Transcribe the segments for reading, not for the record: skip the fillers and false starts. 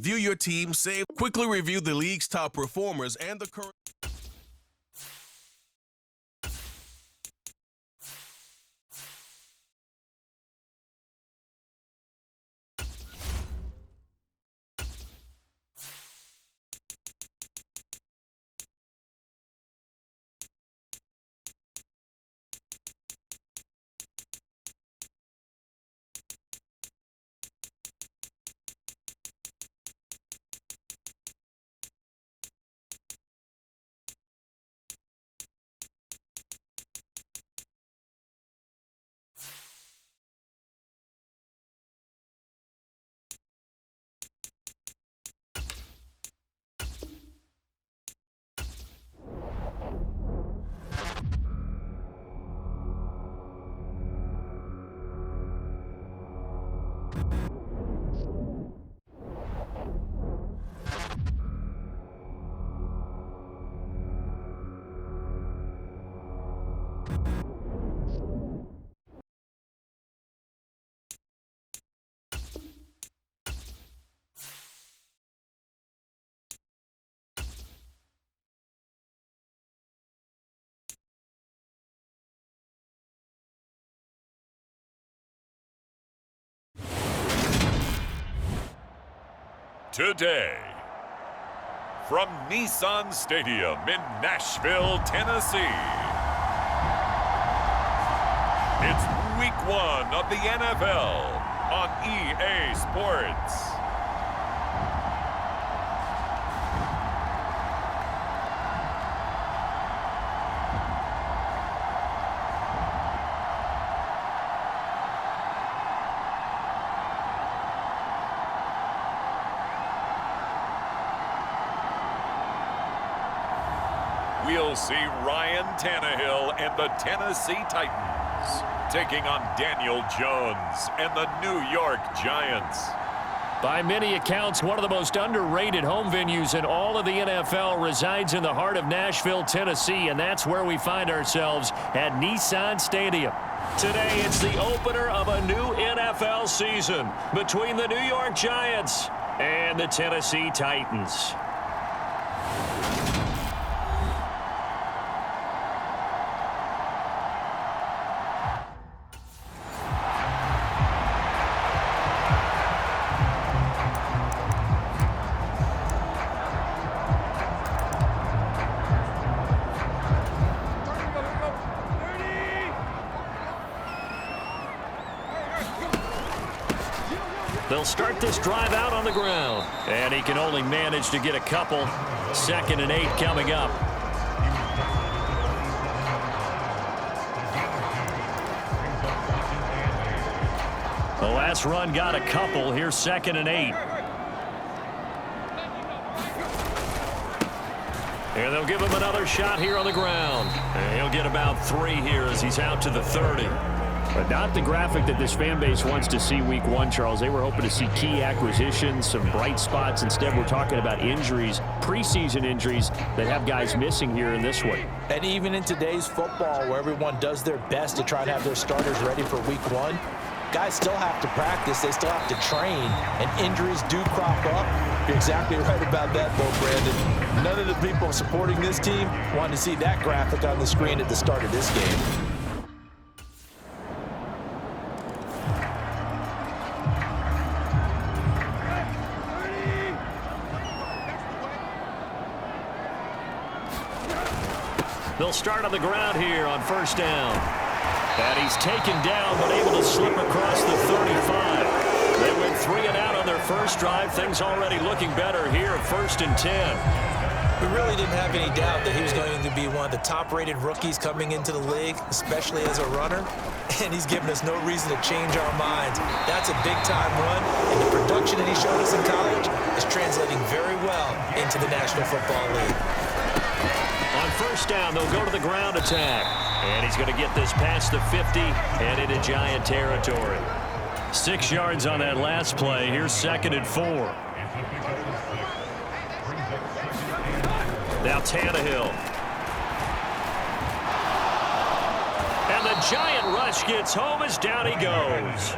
View your team, save, quickly review the league's top performers and the current. Today, from Nissan Stadium in Nashville, Tennessee, it's Week 1 of the NFL on EA Sports. We'll see Ryan Tannehill and the Tennessee Titans taking on Daniel Jones and the New York Giants. By many accounts, one of the most underrated home venues in all of the NFL resides in the heart of Nashville, Tennessee, and that's where we find ourselves at Nissan Stadium. Today, it's the opener of a new NFL season between the New York Giants and the Tennessee Titans. They'll start this drive out on the ground. And he can only manage to get a couple. 2nd and 8 coming up. The last run got a couple. Here's 2nd and 8. And they'll give him another shot here on the ground. And he'll get about 3 here as he's out to the 30. But not the graphic that this fan base wants to see Week 1, Charles. They were hoping to see key acquisitions, some bright spots. Instead, we're talking about injuries, preseason injuries that have guys missing here in this one. And even in today's football, where everyone does their best to try to have their starters ready for Week 1, guys still have to practice. They still have to train, and injuries do crop up. You're exactly right about that, though, Brandon. None of the people supporting this team want to see that graphic on the screen at the start of this game. They'll start on the ground here on 1st down. And he's taken down, but able to slip across the 35. They went 3 and out on their first drive. Things already looking better here at 1st and 10. We really didn't have any doubt that he was going to be one of the top-rated rookies coming into the league, especially as a runner. And he's given us no reason to change our minds. That's a big-time run, and the production that he showed us in college is translating very well into the National Football League. On 1st down, they'll go to the ground attack. And he's going to get this past the 50 and into Giant territory. 6 yards on that last play. Here's 2nd and 4. Now Tannehill. And the Giant rush gets home as down he goes.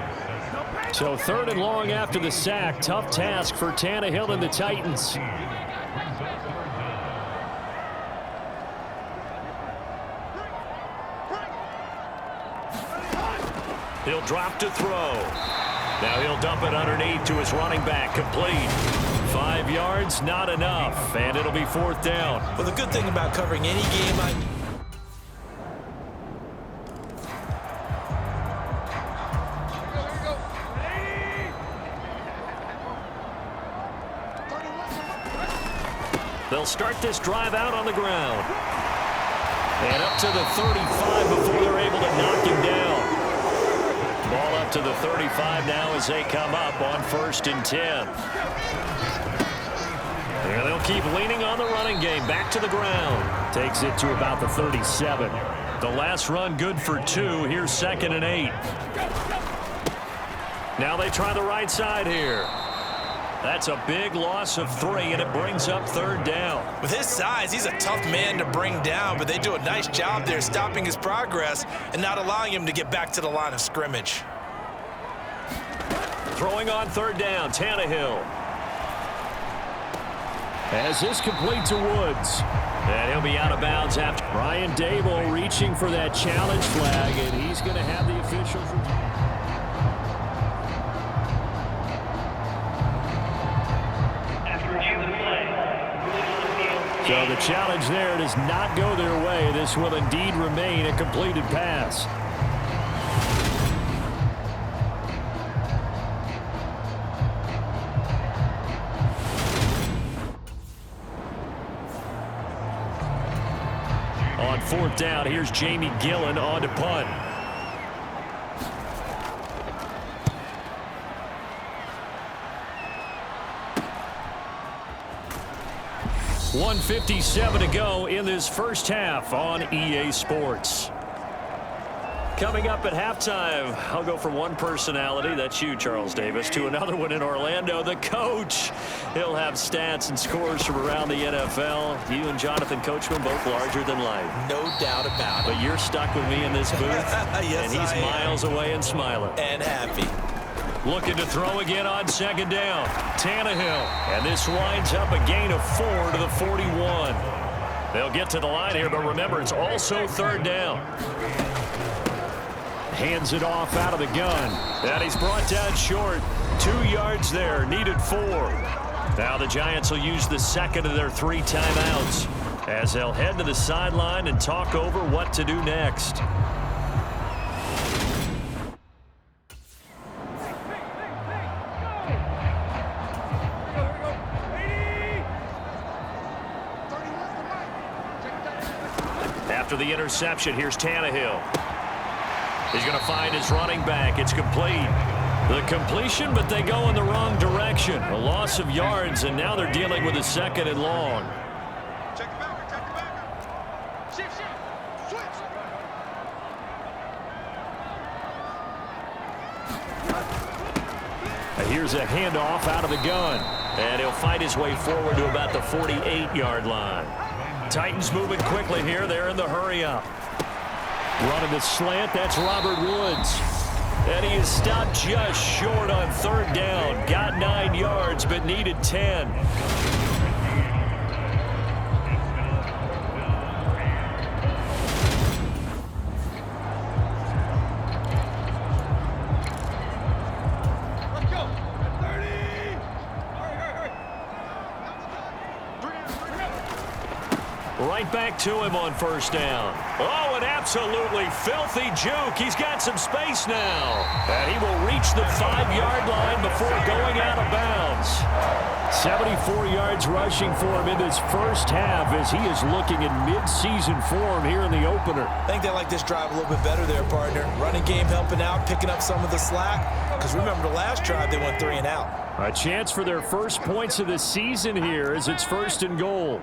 So 3rd and long after the sack. Tough task for Tannehill and the Titans. He'll drop to throw. Now he'll dump it underneath to his running back. Complete. 5 yards, not enough. And it'll be 4th down. Well, the good thing about covering any game They'll start this drive out on the ground. And up to the 35 before they're able to knock him down. Ball up to the 35 now as they come up on 1st and 10. And they'll keep leaning on the running game. Back to the ground. Takes it to about the 37. The last run good for 2. Here's 2nd and 8. Now they try the right side here. That's a big loss of 3, and it brings up 3rd down. With his size, he's a tough man to bring down, but they do a nice job there stopping his progress and not allowing him to get back to the line of scrimmage. Throwing on 3rd down, Tannehill. As this complete to Woods. And he'll be out of bounds after. Brian Dable reaching for that challenge flag, and he's going to have the officials. So the challenge there does not go their way. This will indeed remain a completed pass. On 4th down, here's Jamie Gillen on to punt. .157 to go in this first half on EA Sports. Coming up at halftime, I'll go from one personality, that's you, Charles Davis, to another one in Orlando, the coach. He'll have stats and scores from around the NFL. You and Jonathan Coachman both larger than life. No doubt about it. But you're stuck with me in this booth, yes, and he's miles away and smiling. And happy. Looking to throw again on 2nd down. Tannehill. And this winds up a gain of 4 to the 41. They'll get to the line here, but remember, it's also 3rd down. Hands it off out of the gun. And he's brought down short. 2 yards there. Needed 4. Now the Giants will use the 2nd of their 3 timeouts as they'll head to the sideline and talk over what to do next. After the interception, here's Tannehill. He's going to find his running back. It's complete. The completion, but they go in the wrong direction. A loss of yards, and now they're dealing with a 2nd and long. Check the back. Shift. Switch. And here's a handoff out of the gun. And he'll fight his way forward to about the 48-yard line. Titans moving quickly here. They're in the hurry-up. Running the slant, that's Robert Woods. And he is stopped just short on 3rd down. Got 9 yards, but needed 10. Let's go. 30. Hurry. Right back to him on 1st down. Oh, an absolutely filthy juke. He's got some space now. And he will reach the 5-yard line before going out of bounds. 74 yards rushing for him in this first half as he is looking in mid-season form here in the opener. I think they like this drive a little bit better there, partner. Running game helping out, picking up some of the slack. Because remember, the last drive, they went 3 and out. A chance for their first points of the season here as it's 1st and goal.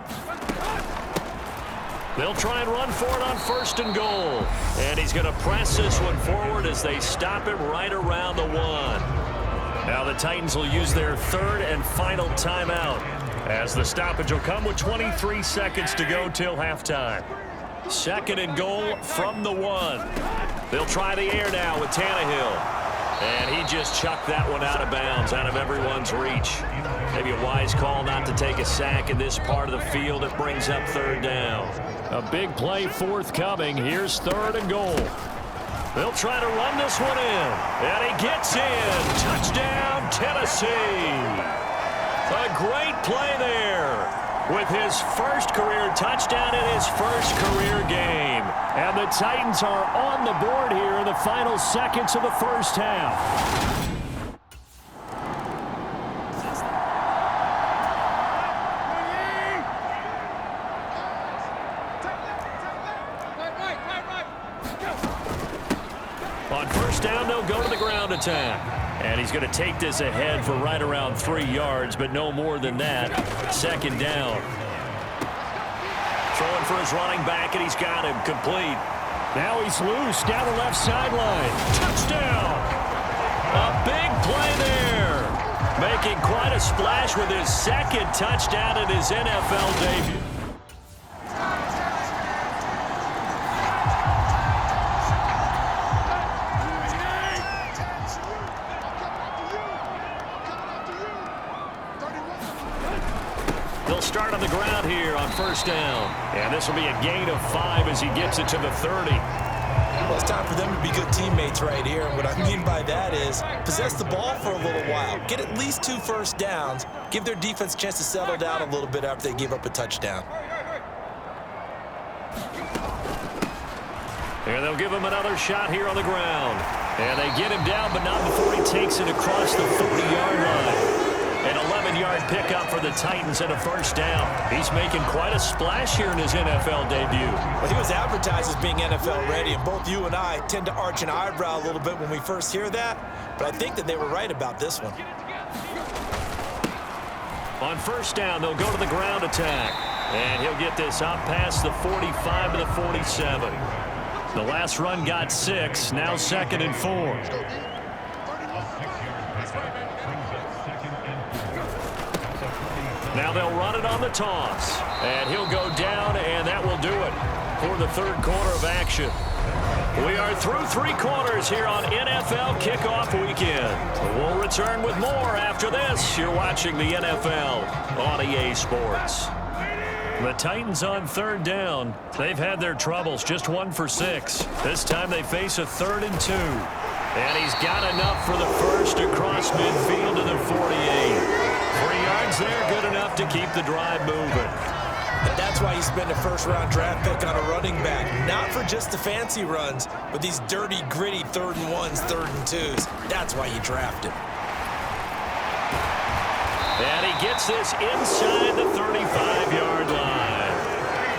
They'll try and run for it on 1st and goal. And he's going to press this one forward as they stop him right around the 1. Now the Titans will use their 3rd and final timeout as the stoppage will come with 23 seconds to go till halftime. 2nd and goal from the 1. They'll try the air now with Tannehill. And he just chucked that one out of bounds, out of everyone's reach. Maybe a wise call not to take a sack in this part of the field. It brings up third down. A big play forthcoming. Here's 3rd and goal. They'll try to run this one in. And he gets in. Touchdown, Tennessee. A great play there with his first career touchdown in his first career game. And the Titans are on the board here in the final seconds of the first half. On first down, they'll go to the ground attack. And he's going to take this ahead for right around 3 yards, but no more than that. 2nd down. Throwing for his running back, and he's got him complete. Now he's loose down the left sideline. Touchdown! A big play there. Making quite a splash with his 2nd touchdown in his NFL debut. They'll start on the ground here on first down. And this will be a gain of 5 as he gets it to the 30. Well, it's time for them to be good teammates right here. And what I mean by that is possess the ball for a little while. Get at least 2 first downs. Give their defense a chance to settle down a little bit after they give up a touchdown. And they'll give him another shot here on the ground. And they get him down, but not before he takes it across the 40-yard line. An 11-yard pickup for the Titans and a first down. He's making quite a splash here in his NFL debut. Well, he was advertised as being NFL ready, and both you and I tend to arch an eyebrow a little bit when we first hear that, but I think that they were right about this one. On first down, they'll go to the ground attack. And he'll get this out past the 45 to the 47. The last run got 6, now 2nd and 4. Now they'll run it on the toss. And he'll go down, and that will do it for the 3rd quarter of action. We are through 3 quarters here on NFL Kickoff Weekend. We'll return with more after this. You're watching the NFL on EA Sports. The Titans on 3rd down. They've had their troubles, just 1 for 6. This time they face a 3rd and 2. And he's got enough for the first across midfield to the 48. 3 yards there, good enough to keep the drive moving. And that's why you spend a first-round draft pick on a running back. Not for just the fancy runs, but these dirty, gritty 3rd and 1s, 3rd and 2s. That's why you draft him. And he gets this inside the 35-yard line.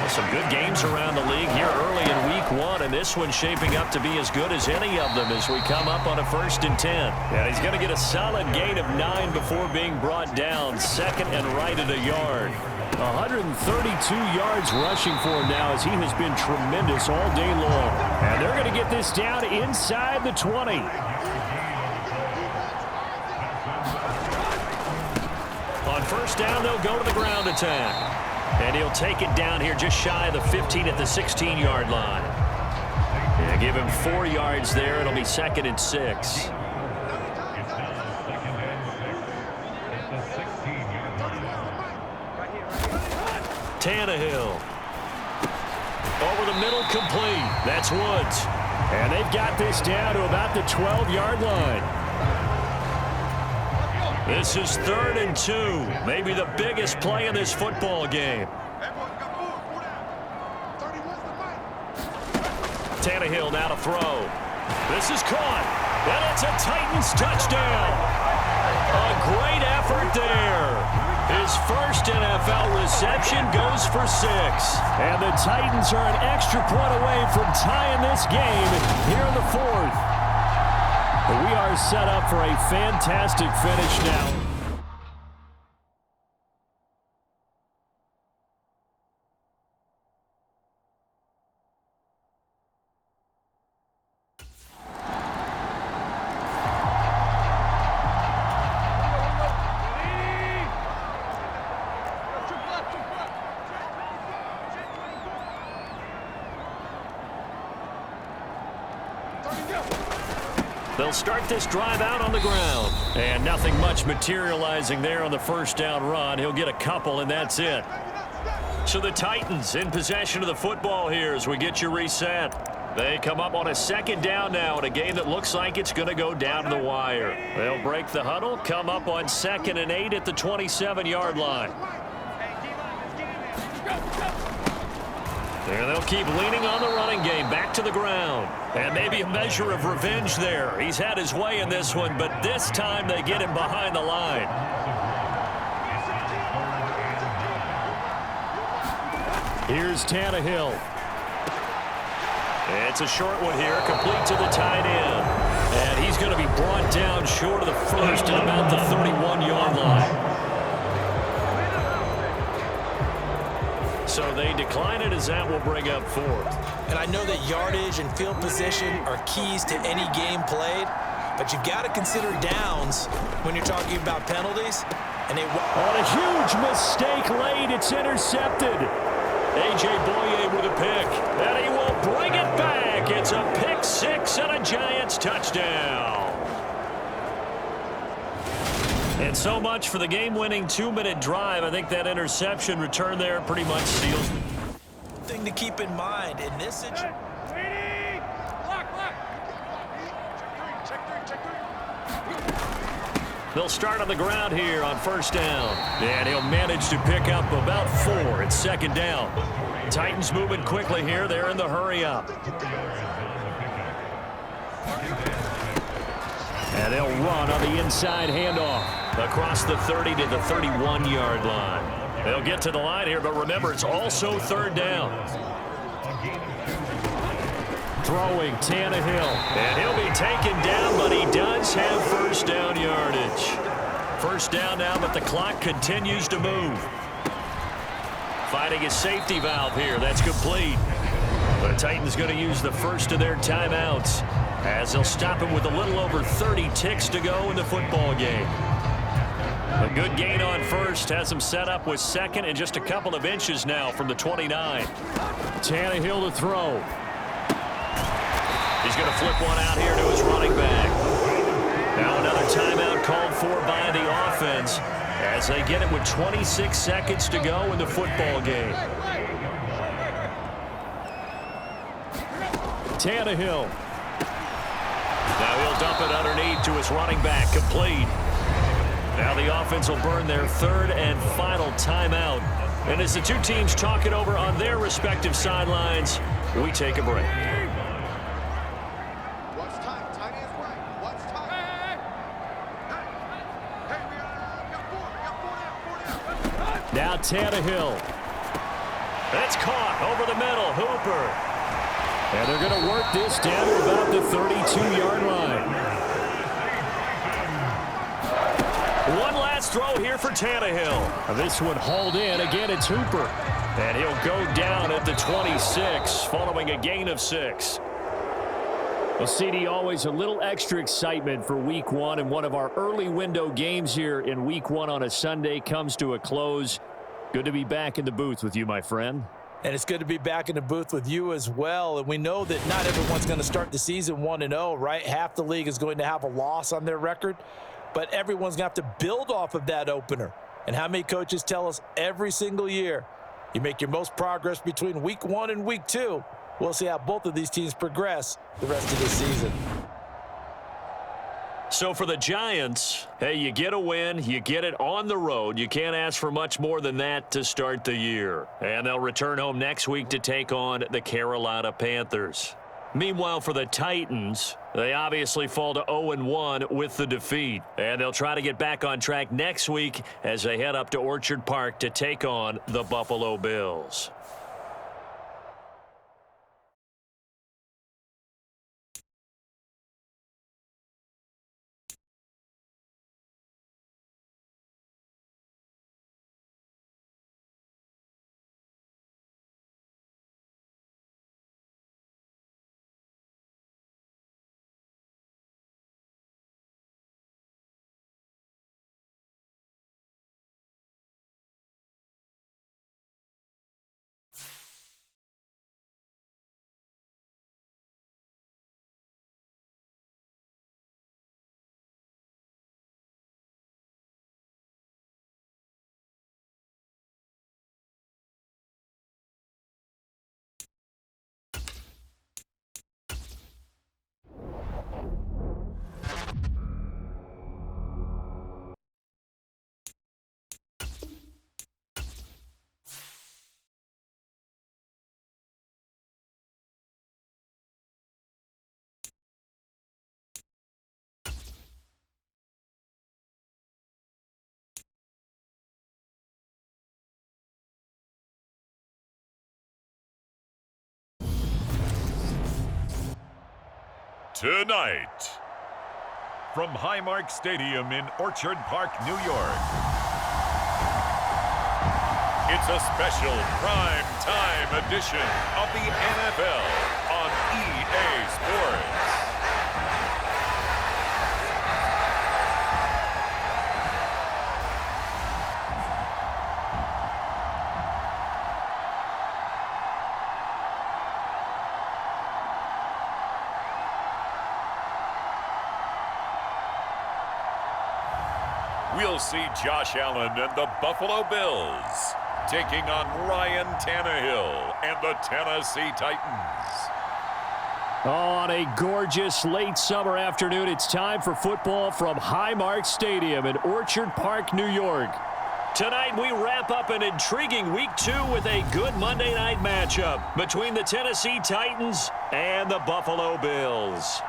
Some good games around the league here early in week 1, and this one's shaping up to be as good as any of them as we come up on a 1st and 10. And he's going to get a solid gain of 9 before being brought down, 2nd and right at a yard. 132 yards rushing for him now as he has been tremendous all day long. And they're going to get this down inside the 20. On first down, they'll go to the ground attack. And he'll take it down here just shy of the 15 at the 16-yard line. Yeah, give him 4 yards there. It'll be 2nd and 6. Tannehill. Over the middle, complete. That's Woods. And they've got this down to about the 12-yard line. This is 3rd and 2. Maybe the biggest play in this football game. Tannehill now to throw. This is caught. And it's a Titans touchdown. A great effort there. His first NFL reception goes for 6. And the Titans are an extra point away from tying this game here in the 4th. We are set up for a fantastic finish now. They'll start this drive out on the ground. And nothing much materializing there on the first down run. He'll get a couple, and that's it. So the Titans in possession of the football here as we get you reset. They come up on a second down now in a game that looks like it's going to go down to the wire. They'll break the huddle, come up on 2nd and 8 at the 27-yard line. There they'll keep leaning on the running game, back to the ground. And maybe a measure of revenge there. He's had his way in this one, but this time they get him behind the line. Here's Tannehill. It's a short one here, complete to the tight end. And he's going to be brought down short of the first at about the 31-yard line. So they decline it as that will bring up 4th. And I know that yardage and field position are keys to any game played, but you've got to consider downs when you're talking about penalties. And on a huge mistake late, it's intercepted. A.J. Boye with a pick, and he will bring it back. It's a pick 6 and a Giants touchdown. And so much for the game-winning 2-minute drive. I think that interception return there pretty much seals. Thing to keep in mind in this situation. They'll start on the ground here on first down. And he'll manage to pick up about 4 at 2nd down. Titans moving quickly here. They're in the hurry up. And they'll run on the inside handoff across the 30 to the 31-yard line. They'll get to the line here, but remember, it's also 3rd down. Throwing Tannehill, and he'll be taken down, but he does have first down yardage. First down now, but the clock continues to move. Finding a safety valve here. That's complete. The Titans going to use the first of their timeouts as they'll stop him with a little over 30 ticks to go in the football game. A good gain on first has him set up with 2nd and just a couple of inches now from the 29. Tannehill to throw. He's going to flip one out here to his running back. Now another timeout called for by the offense as they get it with 26 seconds to go in the football game. Tannehill. Now he'll dump it underneath to his running back, complete. Now the offense will burn their 3rd and final timeout. And as the two teams talk it over on their respective sidelines, we take a break. Now Tannehill. That's caught over the middle. Hooper. And they're going to work this down to about the 32-yard line. One last throw here for Tannehill. This one hauled in. Again, it's Hooper. And he'll go down at the 26 following a gain of 6. Well, CD, always a little extra excitement for Week 1, and one of our early window games here in Week 1 on a Sunday comes to a close. Good to be back in the booth with you, my friend. And it's good to be back in the booth with you as well. And we know that not everyone's going to start the season 1-0, right? Half the league is going to have a loss on their record, but everyone's going to have to build off of that opener. And how many coaches tell us every single year, you make your most progress between Week 1 and Week 2. We'll see how both of these teams progress the rest of this season. So for the Giants, hey, you get a win, you get it on the road. You can't ask for much more than that to start the year. And they'll return home next week to take on the Carolina Panthers. Meanwhile, for the Titans, they obviously fall to 0-1 with the defeat. And they'll try to get back on track next week as they head up to Orchard Park to take on the Buffalo Bills. Tonight, from Highmark Stadium in Orchard Park, New York, it's a special prime time edition of the NFL on EA Sports. We'll see Josh Allen and the Buffalo Bills taking on Ryan Tannehill and the Tennessee Titans. On a gorgeous late summer afternoon, it's time for football from Highmark Stadium in Orchard Park, New York. Tonight, we wrap up an intriguing Week 2 with a good Monday night matchup between the Tennessee Titans and the Buffalo Bills.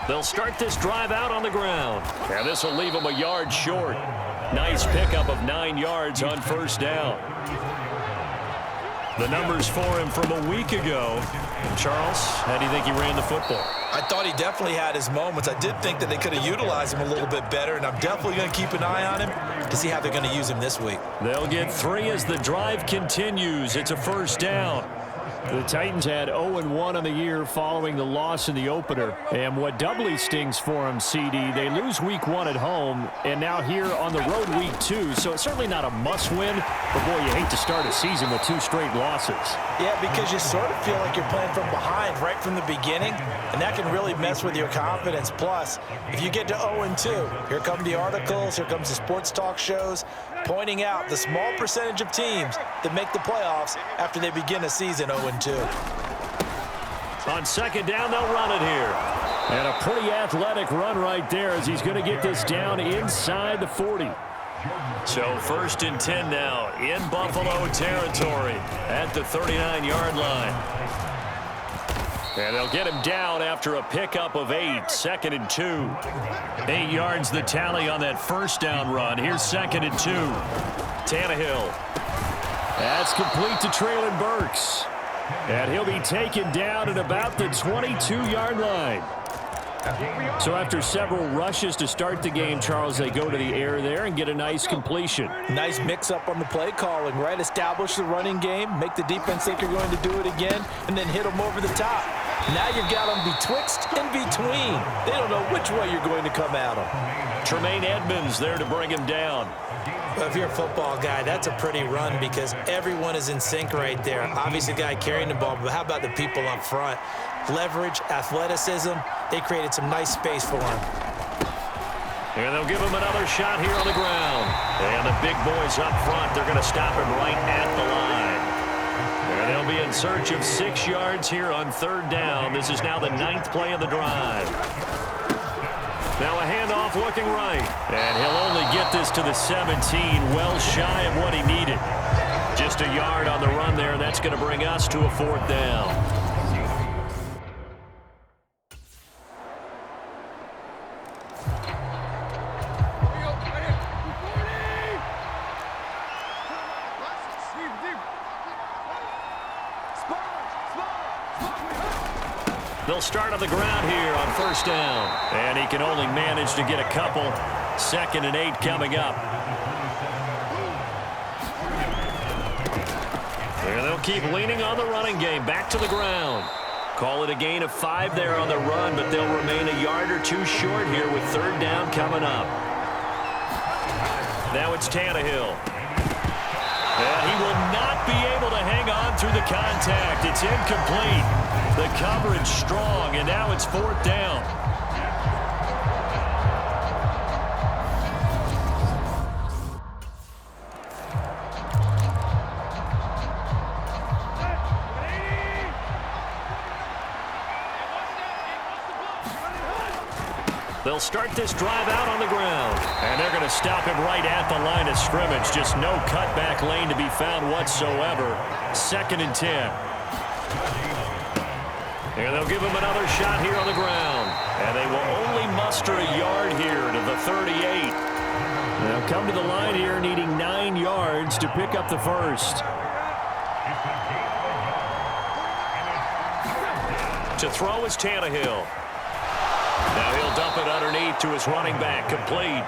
They'll start this drive out on the ground. And this will leave them a yard short. Nice pickup of 9 yards on first down. The numbers for him from a week ago. Charles, how do you think he ran the football? I thought he definitely had his moments. I did think that they could have utilized him a little bit better, and I'm definitely going to keep an eye on him to see how they're going to use him this week. They'll get 3 as the drive continues. It's a first down. The Titans had 0-1 on the year following the loss in the opener. And what doubly stings for them, CD, they lose Week 1 at home, and now here on the road Week 2. So it's certainly not a must-win, but boy, you hate to start a season with 2 straight losses. Yeah, because you sort of feel like you're playing from behind right from the beginning, and that can really mess with your confidence. Plus, if you get to 0-2, here come the articles, here comes the sports talk shows, pointing out the small percentage of teams that make the playoffs after they begin a season 0-2. On second down, they'll run it here. And a pretty athletic run right there as he's going to get this down inside the 40. So first and 10 now in Buffalo territory at the 39-yard line. And they'll get him down after a pickup of 8, 2nd and 2. 8 yards the tally on that first down run. Here's 2nd and 2. Tannehill. That's complete to Traylon Burks. And he'll be taken down at about the 22-yard line. So after several rushes to start the game, Charles, they go to the air there and get a nice completion. Nice mix-up on the play calling, right? Establish the running game, make the defense think you're going to do it again, and then hit them over the top. Now you've got them betwixt and between. They don't know which way you're going to come at them. Tremaine Edmonds there to bring him down. Well, if you're a football guy, that's a pretty run because everyone is in sync right there. Obviously, the guy carrying the ball, but how about the people up front? Leverage, athleticism, they created some nice space for him. And they'll give him another shot here on the ground. And the big boys up front, they're going to stop him right at the line. And they'll be in search of 6 yards here on third down. This is now the 9th play of the drive. Now a handoff looking right. And he'll only get this to the 17, well shy of what he needed. Just a yard on the run there, and that's going to bring us to a 4th down. They'll start on the ground here on first down. And he can only manage to get a couple. 2nd and 8 coming up. And they'll keep leaning on the running game. Back to the ground. Call it a gain of 5 there on the run, but they'll remain a yard or 2 short here with third down coming up. Now it's Tannehill. And he will not be able to hang on through the contact. It's incomplete. The coverage strong, and now it's 4th down. They'll start this drive out on the ground. And they're going to stop him right at the line of scrimmage. Just no cutback lane to be found whatsoever. 2nd and 10. And they'll give him another shot here on the ground. And they will only muster a yard here to the 38. They'll come to the line here needing 9 yards to pick up the first. To throw is Tannehill. Now he'll dump it underneath to his running back, complete.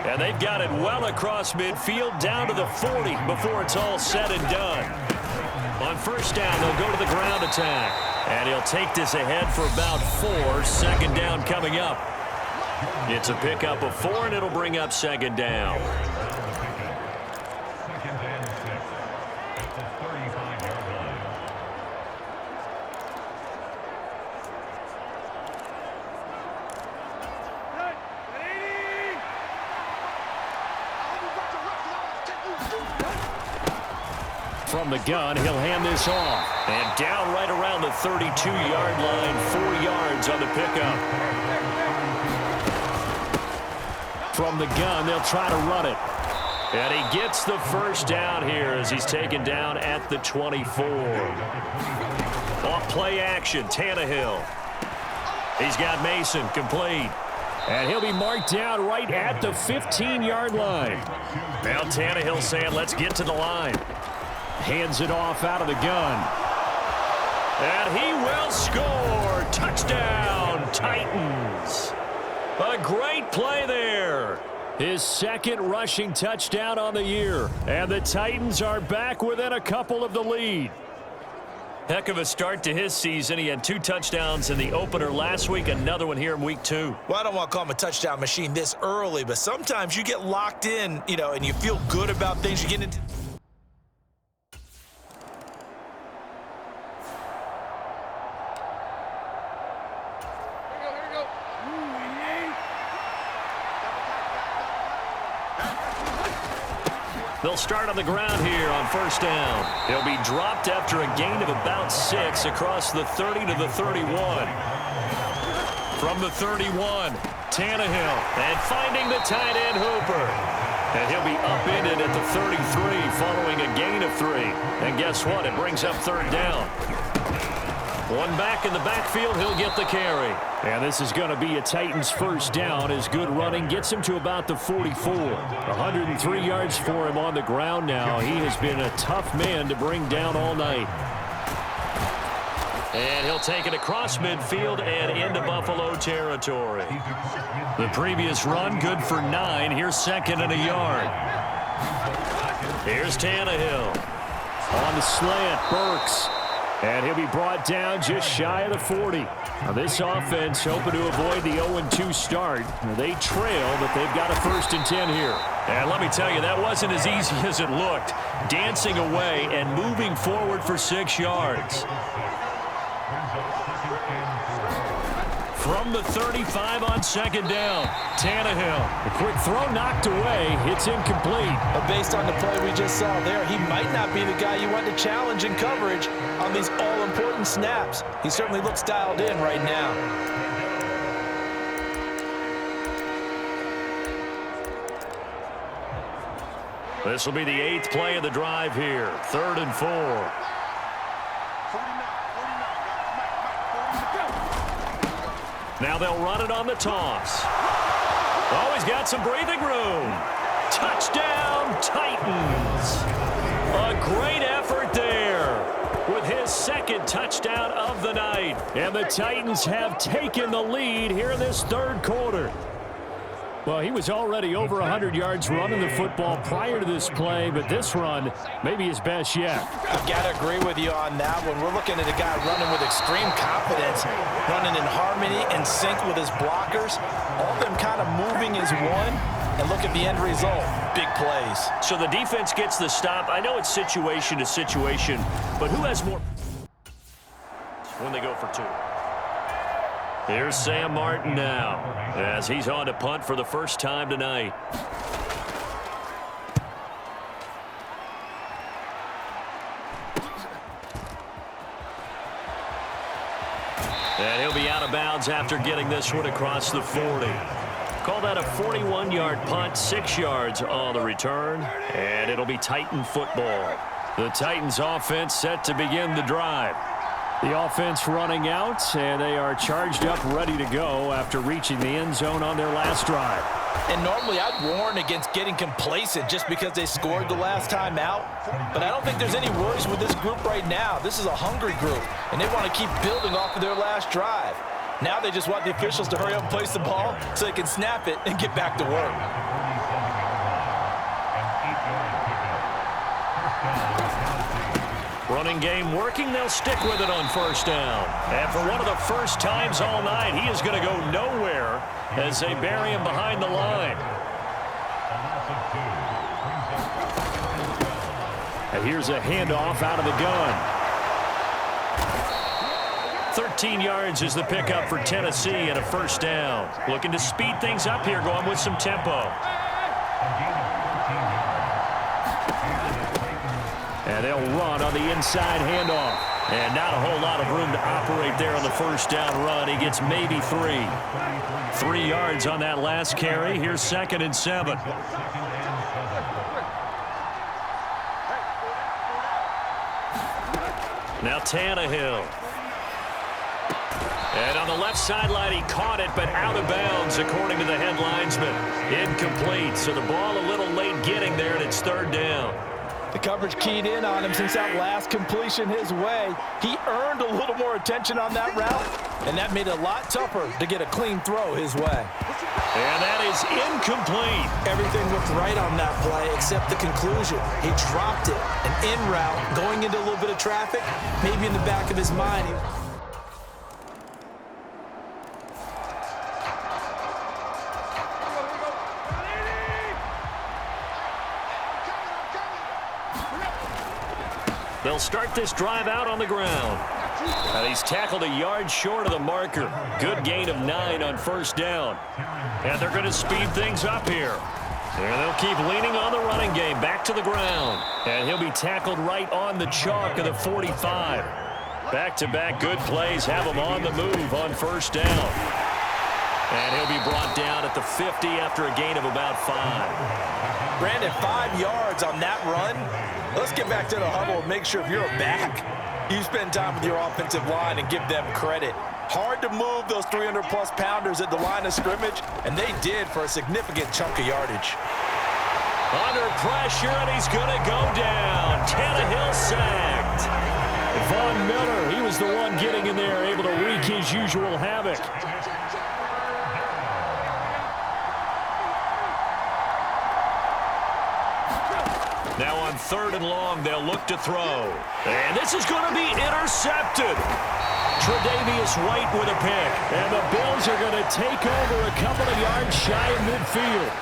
And they've got it well across midfield down to the 40 before it's all said and done. On first down, they'll go to the ground attack. And he'll take this ahead for about 4. 2nd down coming up. It's a pickup of 4, and it'll bring up 2nd down. From the gun, he'll hand this off. And down right around the 32-yard line, 4 yards on the pickup. From the gun, they'll try to run it. And he gets the first down here as he's taken down at the 24. Off play action, Tannehill. He's got Mason, complete. And he'll be marked down right at the 15-yard line. Now Tannehill saying, let's get to the line. Hands it off out of the gun. And he will score. Touchdown, Titans. A great play there. His 2nd rushing touchdown on the year. And the Titans are back within a couple of the lead. Heck of a start to his season. He had 2 touchdowns in the opener last week, another one here in week 2. Well, I don't want to call him a touchdown machine this early, but sometimes you get locked in, and you feel good about things. You get into... They'll start on the ground here on first down. He'll be dropped after a gain of about 6 across the 30 to the 31. From the 31, Tannehill. And finding the tight end, Hooper. And he'll be upended at the 33 following a gain of 3. And guess what? It brings up 3rd down. One back in the backfield, he'll get the carry. And this is going to be a Titans first down as good running gets him to about the 44. 103 yards for him on the ground now. He has been a tough man to bring down all night. And he'll take it across midfield and into Buffalo territory. The previous run good for 9. Here's 2nd and a yard. Here's Tannehill. On the slant, Burks. And he'll be brought down just shy of the 40. Now this offense hoping to avoid the 0-2 start. They trail, but they've got a 1st and 10 here. And let me tell you, that wasn't as easy as it looked. Dancing away and moving forward for 6 yards. From the 35 on 2nd down, Tannehill. A quick throw knocked away. It's incomplete. But based on the play we just saw there, he might not be the guy you want to challenge in coverage on these all-important snaps. He certainly looks dialed in right now. This will be the 8th play of the drive here. 3rd and 4. Now they'll run it on the toss. Oh, he's got some breathing room. Touchdown, Titans. A great effort there with his 2nd touchdown of the night. And the Titans have taken the lead here in this 3rd quarter. Well, he was already over 100 yards running the football prior to this play, but this run may be his best yet. I've got to agree with you on that one. We're looking at a guy running with extreme confidence, running in harmony and sync with his blockers, all of them kind of moving as one, and look at the end result. Big plays. So the defense gets the stop. I know it's situation to situation, but who has more when they go for 2? Here's Sam Martin now as he's on to punt for the first time tonight. And he'll be out of bounds after getting this one across the 40. Call that a 41-yard punt, 6 yards on the return, and it'll be Titan football. The Titans offense set to begin the drive. The offense running out, and they are charged up, ready to go after reaching the end zone on their last drive. And normally I'd warn against getting complacent just because they scored the last time out. But I don't think there's any worries with this group right now. This is a hungry group, and they want to keep building off of their last drive. Now they just want the officials to hurry up and place the ball so they can snap it and get back to work. Running game working. They'll stick with it on first down. And for one of the first times all night, he is going to go nowhere as they bury him behind the line. And here's a handoff out of the gun. 13 yards is the pickup for Tennessee and a first down. Looking to speed things up here, going with some tempo. And they'll run on the inside handoff. And not a whole lot of room to operate there on the first down run. He gets maybe 3. 3 yards on that last carry. Here's 2nd and 7. Now Tannehill. And on the left sideline, he caught it, but out of bounds, according to the head linesman. Incomplete, so the ball a little late getting there, and it's 3rd down. The coverage keyed in on him since that last completion his way. He earned a little more attention on that route, and that made it a lot tougher to get a clean throw his way. And that is incomplete. Everything looked right on that play except the conclusion. He dropped it, an in route, going into a little bit of traffic, maybe in the back of his mind. They'll start this drive out on the ground. And he's tackled a yard short of the marker. Good gain of 9 on first down. And they're going to speed things up here. And they'll keep leaning on the running game. Back to the ground. And he'll be tackled right on the chalk of the 45. Back-to-back good plays have him on the move on first down. And he'll be brought down at the 50 after a gain of about 5. Brandon, 5 yards on that run. Let's get back to the huddle and make sure if you're a back, you spend time with your offensive line and give them credit. Hard to move those 300-plus pounders at the line of scrimmage, and they did for a significant chunk of yardage. Under pressure, and he's going to go down. Tannehill sacked. Von Miller, he was the one getting in there, able to wreak his usual havoc. Now on 3rd and long, they'll look to throw. And this is going to be intercepted. Tre'Davious White with a pick. And the Bills are going to take over a couple of yards shy of midfield.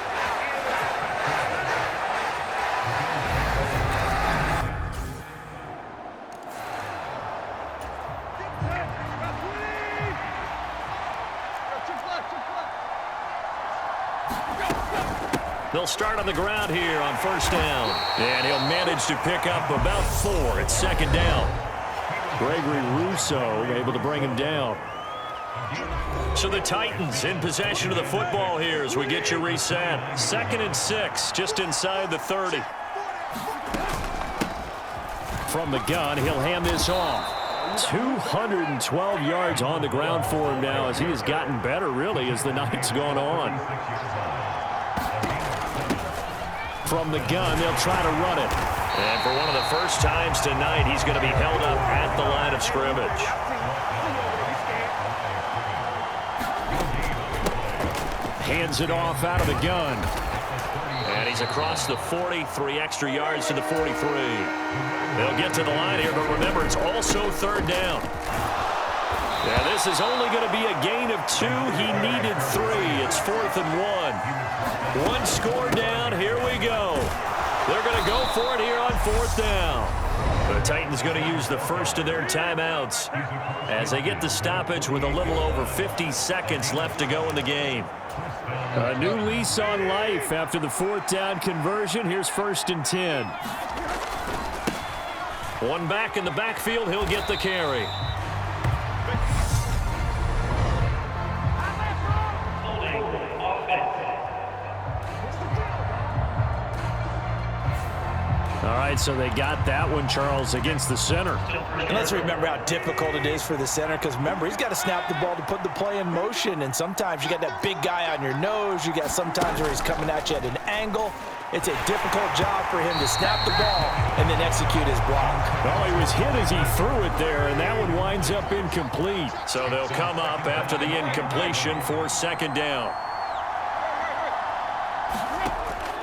They'll start on the ground here on first down. And he'll manage to pick up about 4 at 2nd down. Gregory Rousseau able to bring him down. So the Titans in possession of the football here as we get you reset. 2nd and 6, just inside the 30. From the gun, he'll hand this off. 212 yards on the ground for him now as he has gotten better, really, as the night's gone on. From the gun, they'll try to run it. And for one of the first times tonight, he's going to be held up at the line of scrimmage. Hands it off out of the gun. And he's across the 40, 3 extra yards to the 43. They'll get to the line here, but remember, it's also 3rd down. Yeah, this is only going to be a gain of 2. He needed 3. It's 4th and 1. 1 score down. Here we go. They're going to go for it here on 4th down. The Titans going to use the first of their timeouts as they get the stoppage with a little over 50 seconds left to go in the game. A new lease on life after the 4th down conversion. Here's 1st and 10. One back in the backfield. He'll get the carry. right, so they got that one, Charles, against the center. And let's remember how difficult it is for the center, because remember, he's got to snap the ball to put the play in motion, and sometimes you got that big guy on your nose. You got sometimes where he's coming at you at an angle. It's a difficult job for him to snap the ball and then execute his block. Well, he was hit as he threw it there, and that one winds up incomplete. So they'll come up after the incompletion for second down.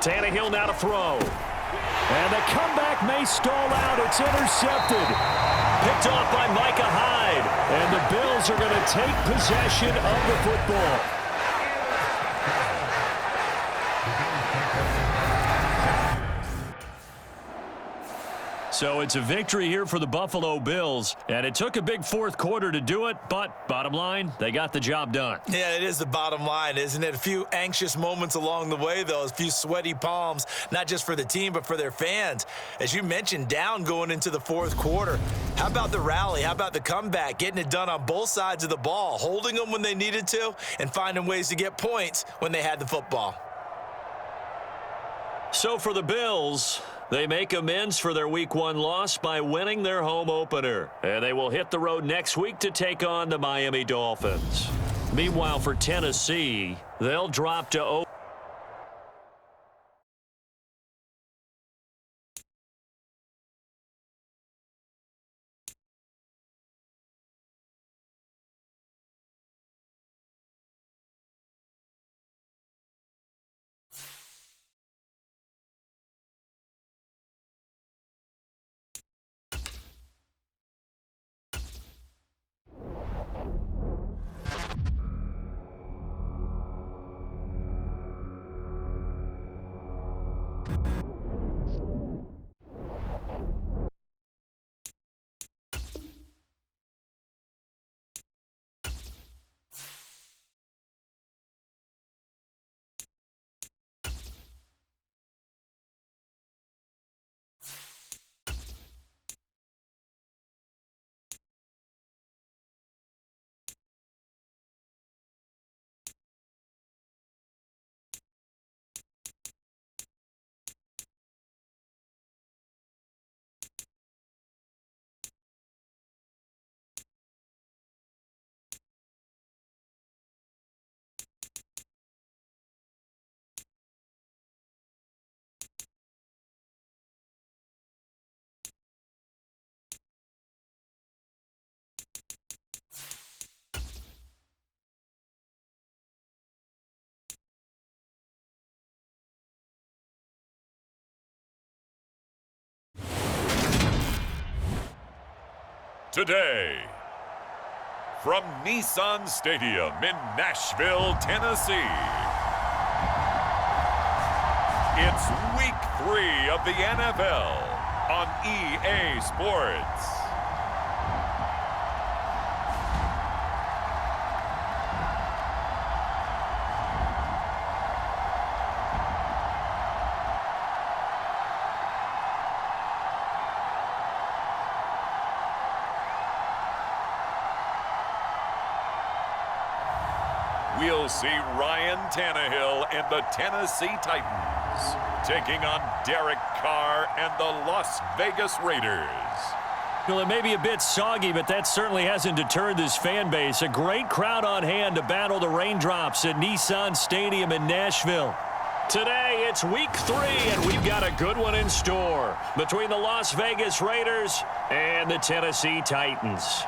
Tannehill now to throw. And the comeback may stall out. It's intercepted. Picked off by Micah Hyde. And the Bills are going to take possession of the football. So it's a victory here for the Buffalo Bills, and it took a big fourth quarter to do it, but bottom line, they got the job done. Yeah, it is the bottom line, isn't it? A few anxious moments along the way, though, a few sweaty palms, not just for the team, but for their fans. As you mentioned, down going into the fourth quarter. How about the rally? How about the comeback? Getting it done on both sides of the ball, holding them when they needed to, and finding ways to get points when they had the football. So for the Bills, they make amends for their Week 1 loss by winning their home opener. And they will hit the road next week to take on the Miami Dolphins. Meanwhile, for Tennessee, they'll drop to 0. Today, from Nissan Stadium in Nashville, Tennessee, it's Week 3 of the NFL on EA Sports. We'll see Ryan Tannehill and the Tennessee Titans taking on Derek Carr and the Las Vegas Raiders. Well, it may be a bit soggy, but that certainly hasn't deterred this fan base. A great crowd on hand to battle the raindrops at Nissan Stadium in Nashville. Today, it's Week 3, and we've got a good one in store between the Las Vegas Raiders and the Tennessee Titans.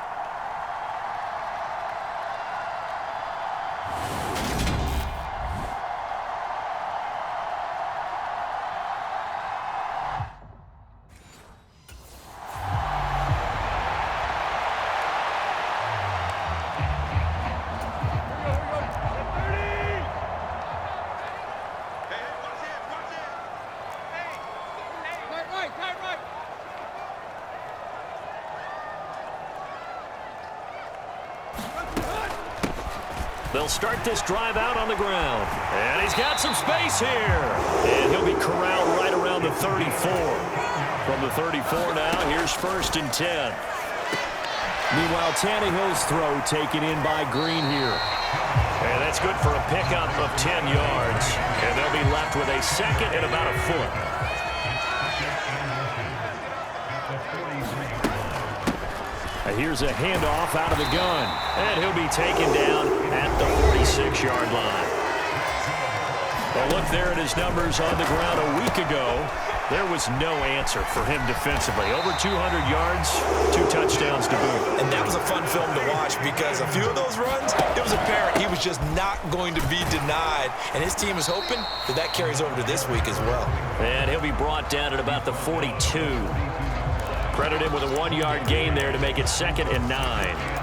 They'll start this drive out on the ground. And he's got some space here. And he'll be corralled right around the 34. From the 34 now, here's 1st and 10. Meanwhile, Tannehill's throw taken in by Green here. And that's good for a pickup of 10 yards. And they'll be left with a second and about a foot. Here's a handoff out of the gun. And he'll be taken down at the 46-yard line. Well, look there at his numbers on the ground a week ago. There was no answer for him defensively. Over 200 yards, 2 touchdowns to boot. And that was a fun film to watch because a few of those runs, it was apparent he was just not going to be denied. And his team is hoping that that carries over to this week as well. And he'll be brought down at about the 42. Credit him with a 1-yard gain there to make it 2nd and 9.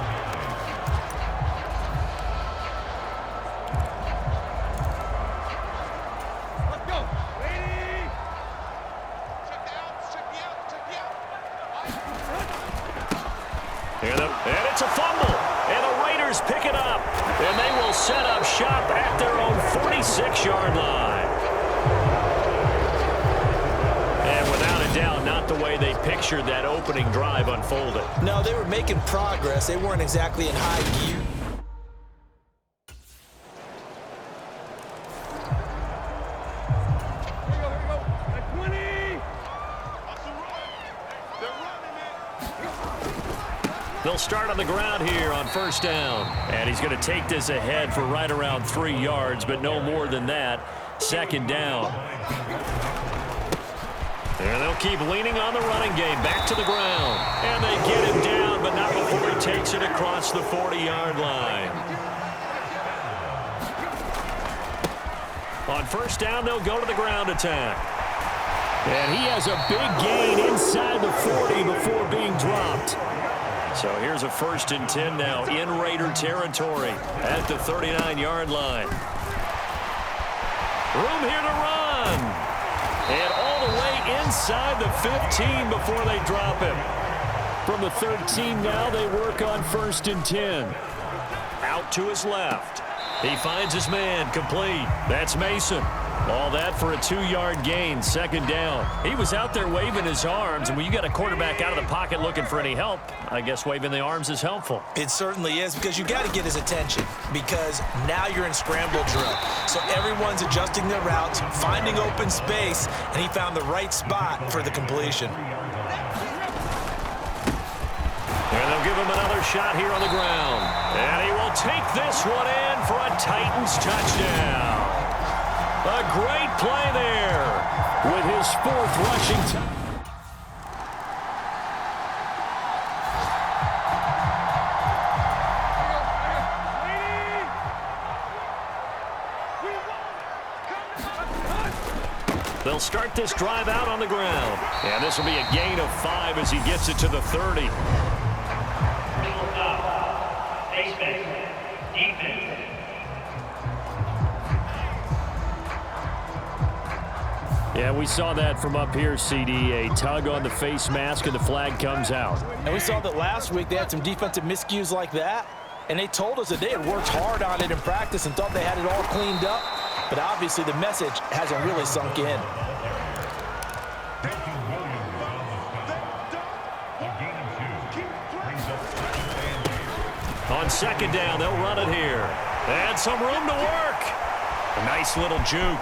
And it's a fumble. And the Raiders pick it up. And they will set up shop at their own 46-yard line. And without a doubt, not the way they pictured that opening drive unfolded. No, they were making progress. They weren't exactly in high gear. They'll start on the ground here on 1st down. And he's going to take this ahead for right around 3 yards, but no more than that. 2nd down. And they'll keep leaning on the running game. Back to the ground. And they get him down, but not before he takes it across the 40-yard line. On 1st down, they'll go to the ground attack. And he has a big gain inside the 40 before being dropped. So here's a 1st and 10 now in Raider territory at the 39-yard line. Room here to run. And all the way inside the 15 before they drop him. From the 13 now, they work on 1st and 10. Out to his left. He finds his man complete. That's Mason. All that for a 2-yard gain, 2nd down. He was out there waving his arms, and when you got a quarterback out of the pocket looking for any help, I guess waving the arms is helpful. It certainly is, because you got to get his attention, because now you're in scramble drill. So everyone's adjusting their routes, finding open space, and he found the right spot for the completion. And they'll give him another shot here on the ground. And he will take this one in for a Titans touchdown. A great play there with his 4th rushing touchdown. They'll start this drive out on the ground. And this will be a gain of 5 as he gets it to the 30. Yeah, we saw that from up here, CD. A tug on the face mask, and the flag comes out. And we saw that last week they had some defensive miscues like that, and they told us that they had worked hard on it in practice and thought they had it all cleaned up, but obviously the message hasn't really sunk in. On 2nd down, they'll run it here. And some room to work. A nice little juke.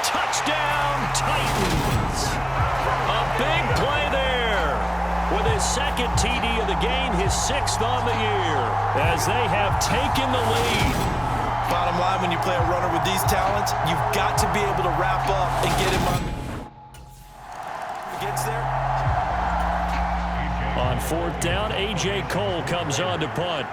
Touchdown, Titans. A big play there. With his 2nd TD of the game, his 6th on the year, as they have taken the lead. Bottom line, when you play a runner with these talents, you've got to be able to wrap up and get him on. He gets there. On 4th down, A.J. Cole comes on to punt.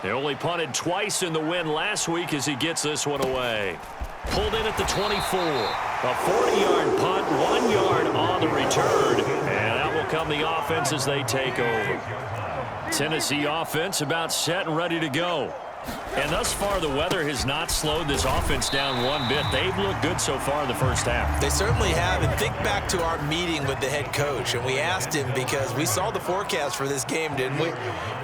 They only punted twice in the win last week as he gets this one away. Pulled in at the 24. A 40-yard punt, 1 yard on the return. And out will come the offense as they take over. Tennessee offense about set and ready to go. And thus far, the weather has not slowed this offense down one bit. They've looked good so far in the 1st half. They certainly have. And think back to our meeting with the head coach, and we asked him because we saw the forecast for this game, didn't we?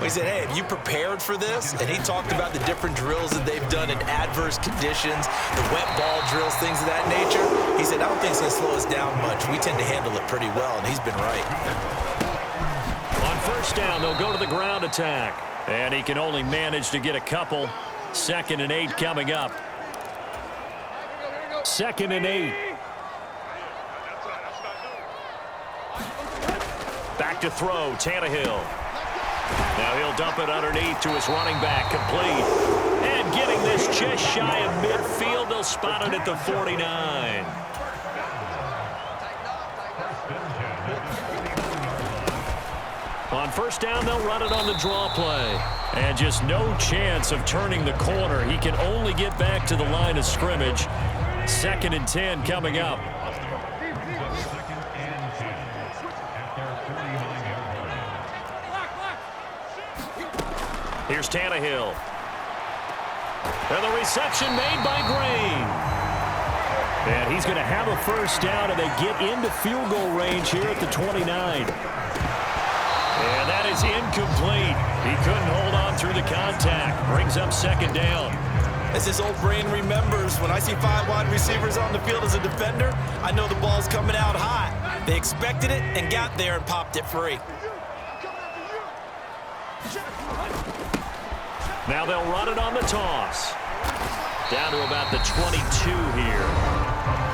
We said, hey, have you prepared for this? And he talked about the different drills that they've done in adverse conditions, the wet ball drills, things of that nature. He said, I don't think it's going to slow us down much. We tend to handle it pretty well, and he's been right. On 1st down, they'll go to the ground attack. And he can only manage to get a couple. 2nd and 8 coming up. 2nd and 8. Back to throw, Tannehill. Now he'll dump it underneath to his running back, complete. And getting this just shy of midfield, they'll spot it at the 49. On first down, they'll run it on the draw play. And just no chance of turning the corner. He can only get back to the line of scrimmage. 2nd and 10 coming up. Here's Tannehill. And the reception made by Green. And he's going to have a first down, and they get into field goal range here at the 29. And that is incomplete. He couldn't hold on through the contact. Brings up 2nd down. As his old brain remembers, when I see 5 wide receivers on the field as a defender, I know the ball's coming out hot. They expected it and got there and popped it free. Now they'll run it on the toss. Down to about the 22 here.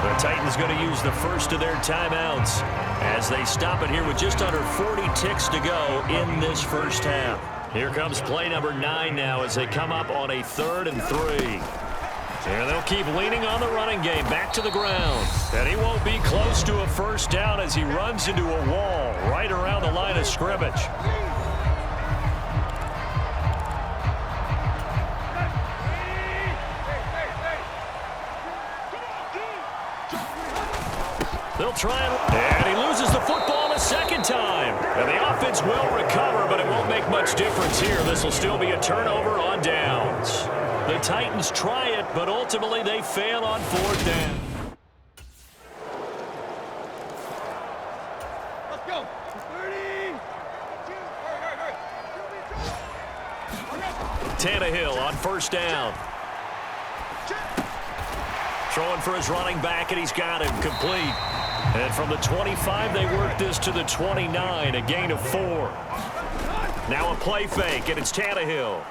The Titans going to use the first of their timeouts as they stop it here with just under 40 ticks to go in this first half. Here comes play number 9 now as they come up on a 3rd and 3. And they'll keep leaning on the running game back to the ground. And he won't be close to a first down as he runs into a wall right around the line of scrimmage. They'll try and he loses the football a 2nd time. And the offense will recover, but it won't make much difference here. This will still be a turnover on downs. The Titans try it, but ultimately they fail on 4th down. Let's go. 30. Tannehill on first down. Throwing for his running back, and he's got him complete. And from the 25, they work this to the 29, a gain of 4. Now a play fake, and it's Tannehill.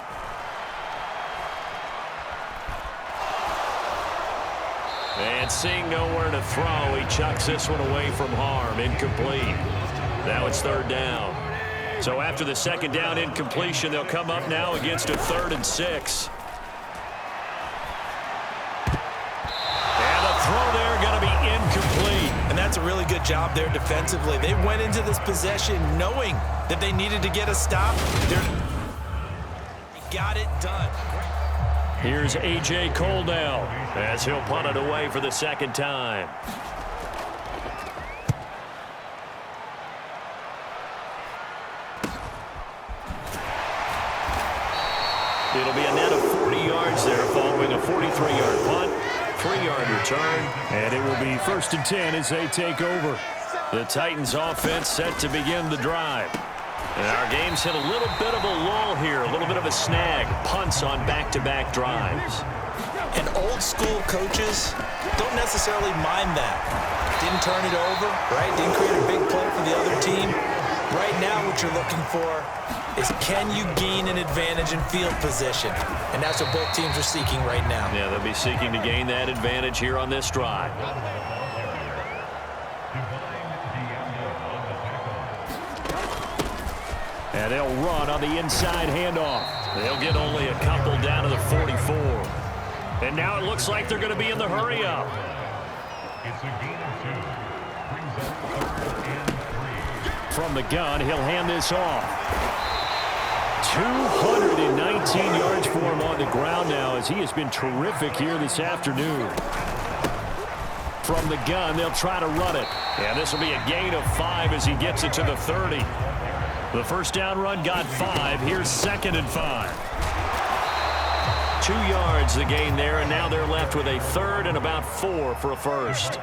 And seeing nowhere to throw, he chucks this one away from harm, incomplete. Now it's 3rd down. So after the 2nd down incompletion, they'll come up now against a 3rd and 6. Throw there going to be incomplete. And that's a really good job there defensively. They went into this possession knowing that they needed to get a stop. They got it done. Here's A.J. Cole now as he'll punt it away for the 2nd time. It'll be a net of 40 yards there following a 43-yard punt. 3-yard return, and it will be 1st and 10 as they take over. The Titans offense set to begin the drive. And our game's hit a little bit of a lull here, a little bit of a snag. Punts on back-to-back drives. And old school coaches don't necessarily mind that. Didn't turn it over, right? Didn't create a big play for the other team. Right now what you're looking for is can you gain an advantage in field position? And that's what both teams are seeking right now. Yeah, they'll be seeking to gain that advantage here on this drive. And they'll run on the inside handoff. They'll get only a couple down to the 44. And now it looks like they're going to be in the hurry-up. It's a gain of 2. Brings up 3rd and 3. From the gun, he'll hand this off. 219 yards for him on the ground now as he has been terrific here this afternoon. From the gun, they'll try to run it. And this will be a gain of 5 as he gets it to the 30. The first down run got 5. Here's 2nd and 5. 2 yards the gain there, and now they're left with a 3rd and about 4 for a first.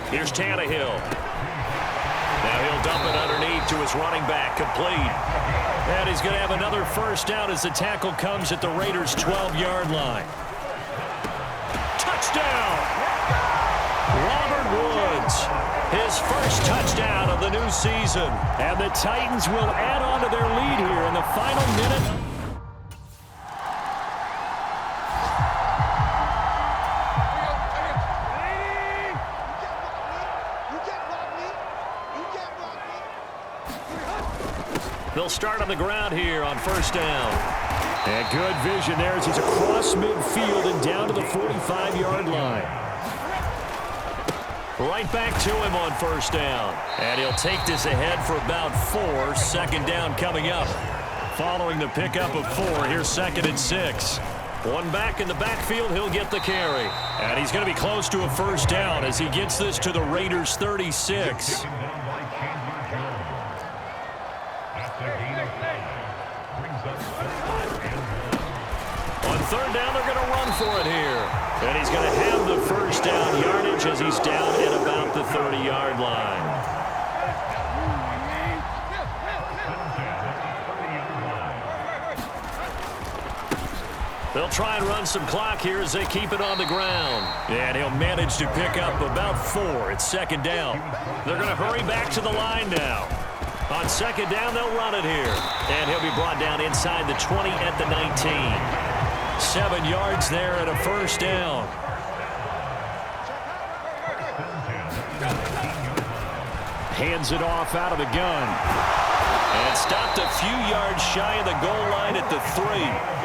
Here's Tannehill. Now he'll dump it underneath to his running back, complete. And he's going to have another first down as the tackle comes at the Raiders' 12-yard line. Touchdown! Robert Woods, his first touchdown of the new season. And the Titans will add on to their lead here in the final minute. You get They'll start on the ground here on first down. And good vision there as he's across midfield and down to the 45-yard line. Right back to him on first down. And he'll take this ahead for about 4. Second down coming up. Following the pickup of 4, here's 2nd and 6. One back in the backfield, he'll get the carry. And he's going to be close to a first down as he gets this to the Raiders' 36. On third down, they're going to run for it here. And he's going to have the first down yardage as he's down at about the 30-yard line. They'll try and run some clock here as they keep it on the ground. And he'll manage to pick up about 4. It's second down. They're going to hurry back to the line now. On second down, they'll run it here. And he'll be brought down inside the 20 at the 19. 7 yards there and a first down. Hands it off out of the gun. And stopped a few yards shy of the goal line at the 3.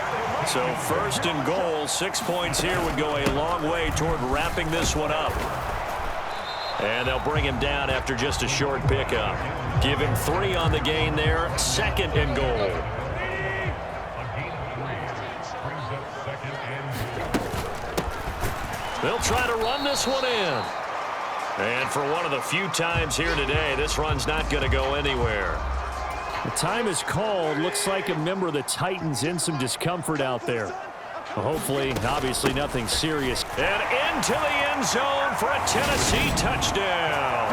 So first and goal, 6 points here would go a long way toward wrapping this one up. And they'll bring him down after just a short pickup. Give him 3 on the gain there, 2nd and goal. They'll try to run this one in. And for one of the few times here today, this run's not going to go anywhere. The time is called. Looks like a member of the Titans in some discomfort out there. Hopefully, obviously, nothing serious. And into the end zone for a Tennessee touchdown.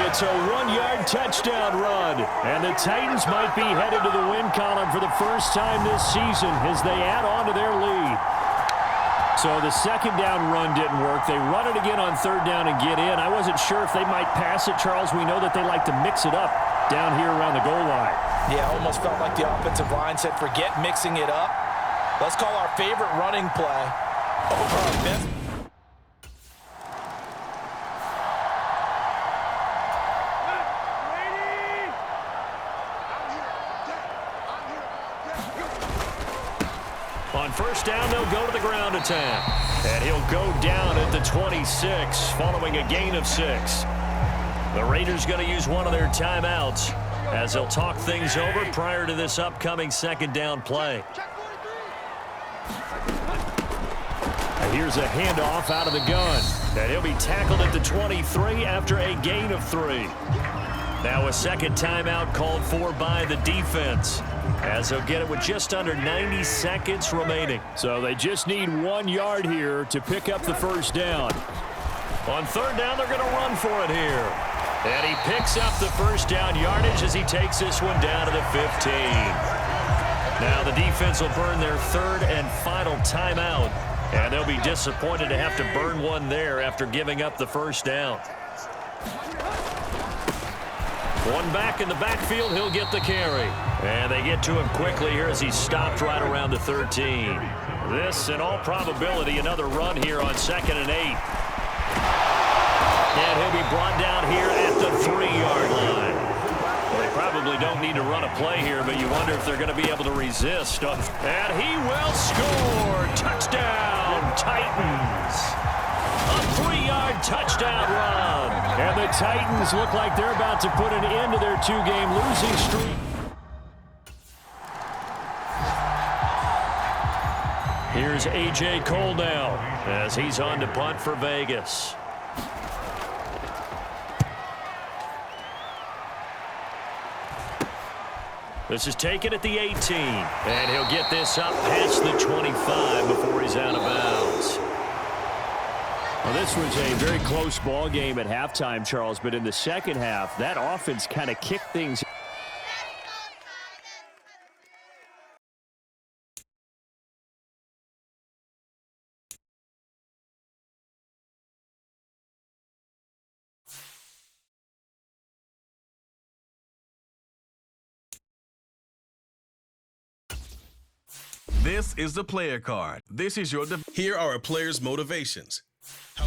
It's a 1-yard touchdown run. And the Titans might be headed to the win column for the first time this season as they add on to their lead. So the second down run didn't work. They run it again on third down and get in. I wasn't sure if they might pass it, Charles. We know that they like to mix it up down here around the goal line. Yeah, almost felt like the offensive line said, forget mixing it up. Let's call our favorite running play over our best. On first down, they'll go to the ground attack. And he'll go down at the 26 following a gain of 6. The Raiders going to use one of their timeouts as they'll talk things over prior to this upcoming second down play. And here's a handoff out of the gun. And he'll be tackled at the 23 after a gain of 3. Now a second timeout called for by the defense as they'll get it with just under 90 seconds remaining. So they just need 1 yard here to pick up the first down. On third down, they're going to run for it here. And he picks up the first down yardage as he takes this one down to the 15. Now the defense will burn their third and final timeout. And they'll be disappointed to have to burn one there after giving up the first down. One back in the backfield, he'll get the carry. And they get to him quickly here as he's stopped right around the 13. This, in all probability, another run here on 2nd and 8. And he'll be brought down here at the 3-yard line. Well, they probably don't need to run a play here, but you wonder if they're going to be able to resist. And he will score. Touchdown, Titans. A 3-yard touchdown run. And the Titans look like they're about to put an end to their 2-game losing streak. Here's A.J. Cole now as he's on to punt for Vegas. This is taken at the 18. And he'll get this up past the 25 before he's out of bounds. Well, this was a very close ball game at halftime, Charles, but in the second half, that offense kind of kicked things. This is the player card. This is your. Here are a player's motivations. How